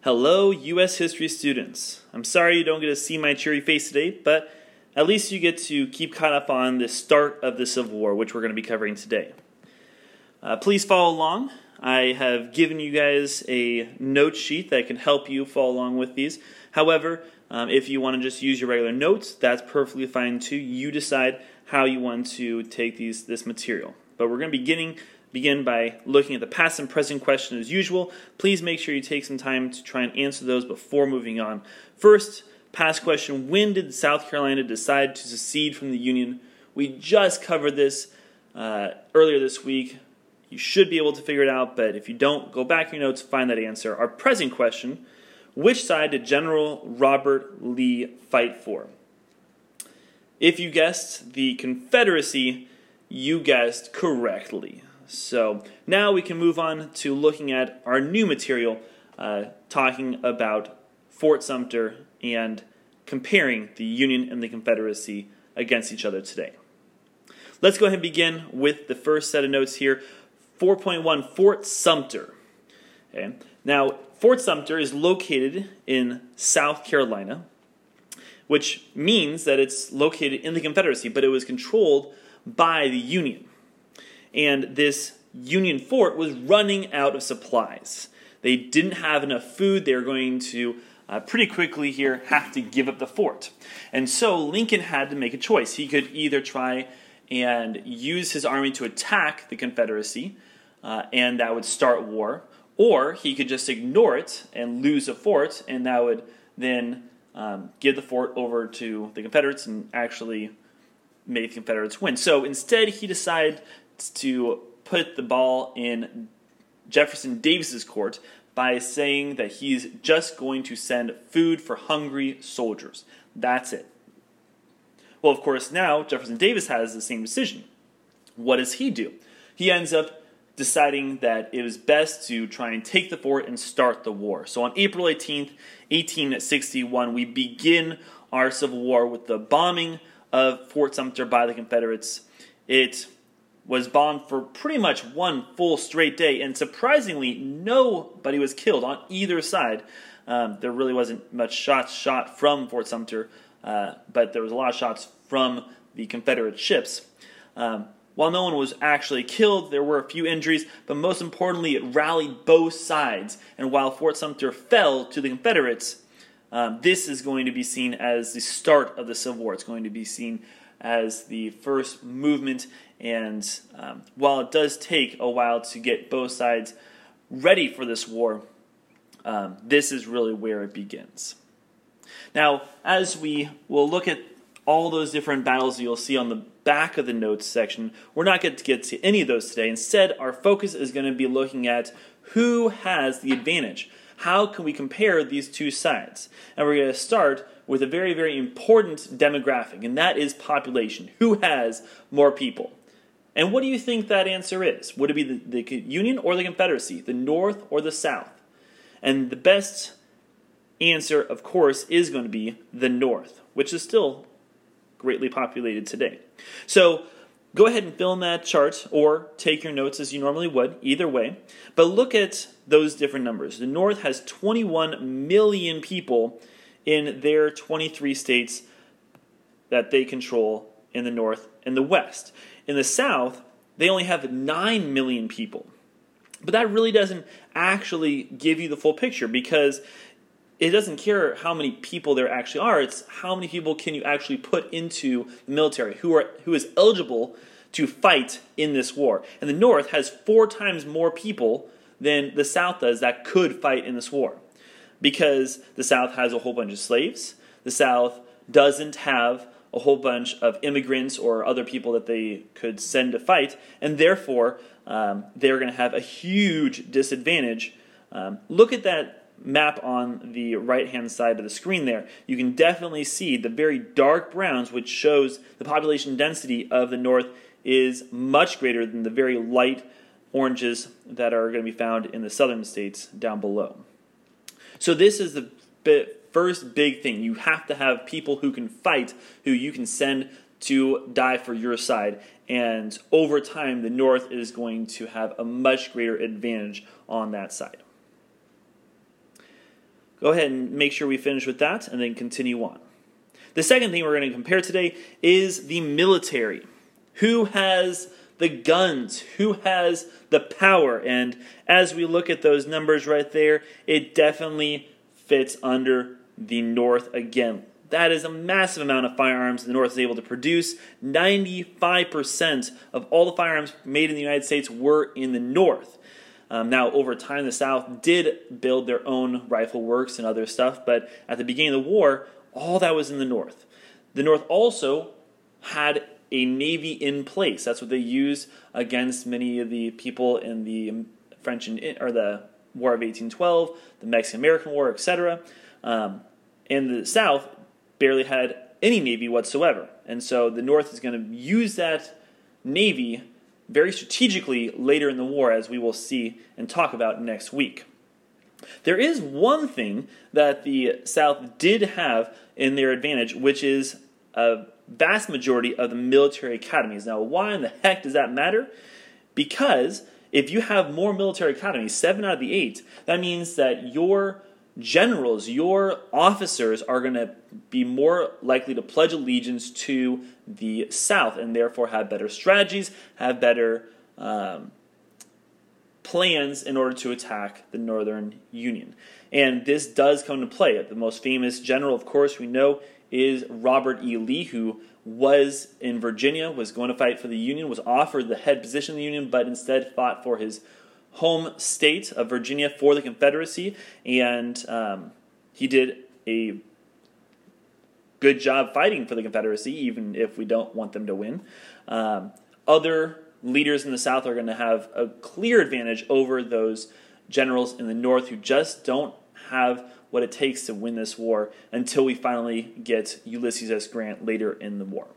Hello, U.S. history students. I'm sorry you don't get to see my cheery face today, but at least you get to keep caught up on the start of the Civil War, which we're going to be covering today. Please follow along. I have given you guys a note sheet that can help you follow along with these. However, if you want to just use your regular notes, that's perfectly fine too. You decide how you want to take this material. But we're going to begin by looking at the past and present question as usual. Please make sure you take some time to try and answer those before moving on. First, past question, when did South Carolina decide to secede from the Union? We just covered this earlier this week. You should be able to figure it out, but if you don't, go back in your notes, find that answer. Our present question, which side did General Robert Lee fight for? If you guessed the Confederacy, you guessed correctly. So now we can move on to looking at our new material, talking about Fort Sumter and comparing the Union and the Confederacy against each other today. Let's go ahead and begin with the first set of notes here. 4.1, Fort Sumter. Okay. Now, Fort Sumter is located in South Carolina, which means that it's located in the Confederacy, but it was controlled by the Union. And this Union fort was running out of supplies. They didn't have enough food. They were going to pretty quickly here have to give up the fort. And so Lincoln had to make a choice. He could either try and use his army to attack the Confederacy, and that would start war, or he could just ignore it and lose the fort, and that would then give the fort over to the Confederates and actually make the Confederates win. So instead, he decided to put the ball in Jefferson Davis's court by saying that he's just going to send food for hungry soldiers. That's it. Well, of course, now Jefferson Davis has the same decision. What does he do? He ends up deciding that it was best to try and take the fort and start the war. So on April 18th, 1861, we begin our Civil War with the bombing of Fort Sumter by the Confederates. It was bombed for pretty much one full straight day, and surprisingly, nobody was killed on either side. There really wasn't much shots shot from Fort Sumter, but there was a lot of shots from the Confederate ships. While no one was actually killed, there were a few injuries, but most importantly, it rallied both sides. And while Fort Sumter fell to the Confederates, this is going to be seen as the start of the Civil War. It's going to be seen as the first movement, and while it does take a while to get both sides ready for this war, this is really where it begins. Now, as we will look at all those different battles you'll see on the back of the notes section, we're not going to get to any of those today. Instead, our focus is going to be looking at who has the advantage. How can we compare these two sides? And we're going to start with a very, very important demographic, and that is population. Who has more people? And what do you think that answer is? Would it be the Union or the Confederacy, the North or the South? And the best answer, of course, is going to be the North, which is still greatly populated today. So go ahead and fill in that chart or take your notes as you normally would, either way. But look at those different numbers. The North has 21 million people in their 23 states that they control in the North and the West. In the South, they only have 9 million people. But that really doesn't actually give you the full picture, because it doesn't care how many people there actually are. It's how many people can you actually put into the military, who is eligible to fight in this war. And the North has 4 times more people than the South does that could fight in this war, because the South has a whole bunch of slaves. The South doesn't have a whole bunch of immigrants or other people that they could send to fight, and therefore they're going to have a huge disadvantage. Look at that map on the right-hand side of the screen there. You can definitely see the very dark browns, which shows the population density of the North is much greater than the very light oranges that are going to be found in the southern states down below. So this is the first big thing. You have to have people who can fight, who you can send to die for your side. And over time, the North is going to have a much greater advantage on that side. go ahead and make sure we finish with that and then continue on. The second thing we're going to compare today is the military. Who has the guns? Who has the power? And as we look at those numbers right there, it definitely fits under the North again. That is a massive amount of firearms the North is able to produce. 95% of all the firearms made in the United States were in the North. Now, over time, the South did build their own rifle works and other stuff, but at the beginning of the war, all that was in the North. The North also had a navy in place. That's what they used against many of the people in the the War of 1812, the Mexican-American War, etc. And the South barely had any navy whatsoever. And so the North is going to use that navy very strategically later in the war, as we will see and talk about next week. There is one thing that the South did have in their advantage, which is a vast majority of the military academies. Now, why in the heck does that matter? Because if you have more military academies, 7 out of the 8, that means that your generals, your officers are going to be more likely to pledge allegiance to the South and therefore have better strategies, have better plans in order to attack the Northern Union. And this does come into play. The most famous general, of course, we know is Robert E. Lee, who was in Virginia, was going to fight for the Union, was offered the head position of the Union, but instead fought for his home state of Virginia for the Confederacy, and he did a good job fighting for the Confederacy, even if we don't want them to win. Other leaders in the South are going to have a clear advantage over those generals in the North who just don't have what it takes to win this war until we finally get Ulysses S. Grant later in the war.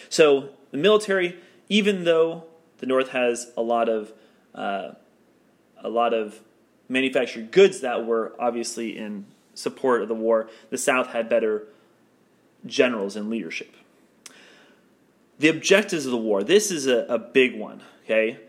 So the military, even though the North has a lot of manufactured goods that were obviously in support of the war, the South had better generals and leadership. The objectives of the war. This is a big one, okay?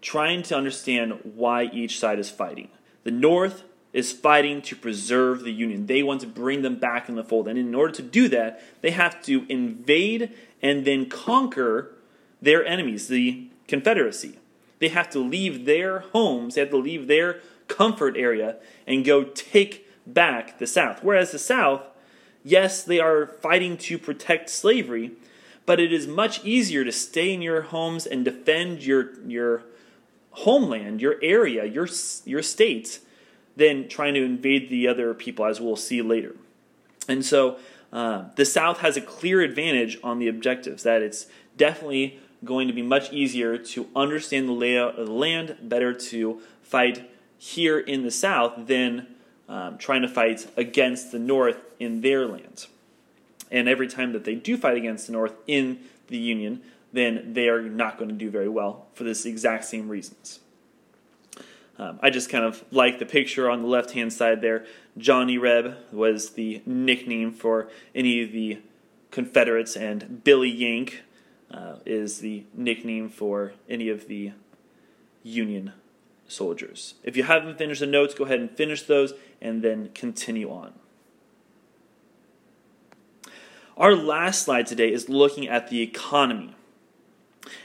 Trying to understand why each side is fighting. The North is fighting to preserve the Union. They want to bring them back in the fold. And in order to do that, they have to invade and then conquer their enemies, the Confederacy. They have to leave their homes, they have to leave their comfort area and go take back the South. Whereas the South, yes, they are fighting to protect slavery, but it is much easier to stay in your homes and defend your homeland, your area, your states, than trying to invade the other people, as we'll see later. And so the South has a clear advantage on the objectives, that it's definitely going to be much easier to understand the layout of the land, better to fight here in the South than trying to fight against the North in their lands. And every time that they do fight against the North in the Union, then they are not going to do very well for this exact same reasons. I just kind of like the picture on the left-hand side there. Johnny Reb was the nickname for any of the Confederates, and Billy Yank is the nickname for any of the Union soldiers. If you haven't finished the notes, go ahead and finish those and then continue on. Our last slide today is looking at the economy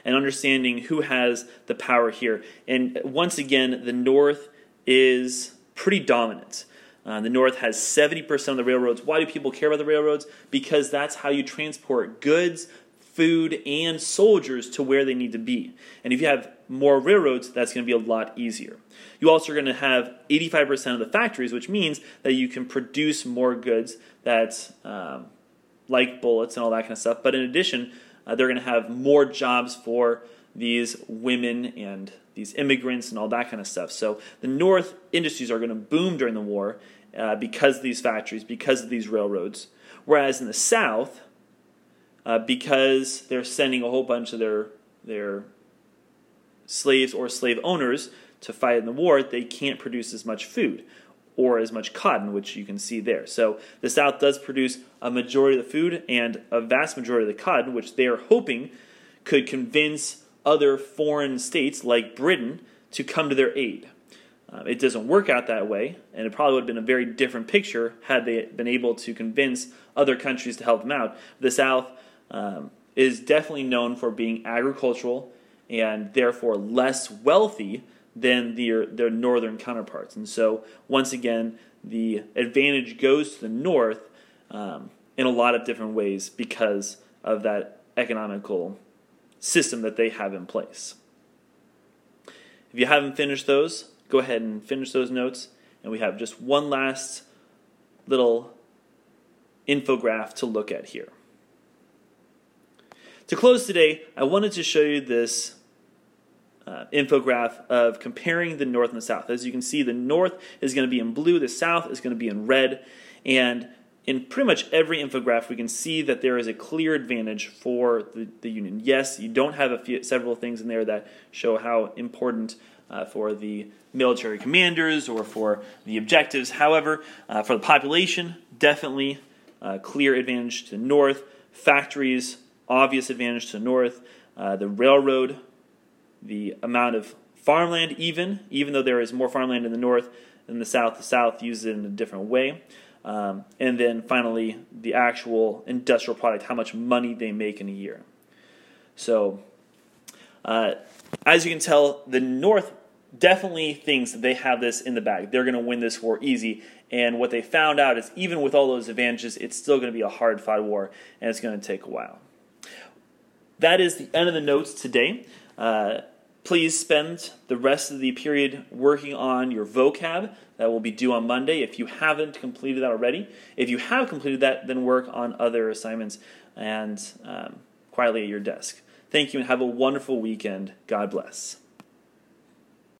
and understanding who has the power here. And once again, the North is pretty dominant. The North has 70% of the railroads. Why do people care about the railroads? Because that's how you transport goods, food, and soldiers to where they need to be. And if you have more railroads, that's going to be a lot easier. You also are going to have 85% of the factories, which means that you can produce more goods that, like bullets and all that kind of stuff. But in addition, they're going to have more jobs for these women and these immigrants and all that kind of stuff. So the North industries are going to boom during the war because of these factories, because of these railroads. Whereas in the South, because they're sending a whole bunch of their slaves or slave owners to fight in the war, they can't produce as much food or as much cotton, which you can see there. So the South does produce a majority of the food and a vast majority of the cotton, which they are hoping could convince other foreign states like Britain to come to their aid. It doesn't work out that way, and it probably would have been a very different picture had they been able to convince other countries to help them out. The South is definitely known for being agricultural and therefore less wealthy than their northern counterparts. And so, once again, the advantage goes to the North in a lot of different ways because of that economical system that they have in place. If you haven't finished those, go ahead and finish those notes, and we have just one last little infograph to look at here. To close today, I wanted to show you this infograph of comparing the North and the South. As you can see, the North is going to be in blue, the South is going to be in red, and in pretty much every infograph we can see that there is a clear advantage for the Union. Yes, you don't have several things in there that show how important for the military commanders or for the objectives. However, for the population, definitely clear advantage to the North. Factories, obvious advantage to the North. The railroad, the amount of farmland, even though there is more farmland in the North than the South uses it in a different way. And then finally, the actual industrial product, how much money they make in a year. So, as you can tell, the North definitely thinks that they have this in the bag. They're going to win this war easy. And what they found out is even with all those advantages, it's still going to be a hard-fought war, and it's going to take a while. That is the end of the notes today. Please spend the rest of the period working on your vocab. That will be due on Monday if you haven't completed that already. If you have completed that, then work on other assignments and quietly at your desk. Thank you and have a wonderful weekend. God bless.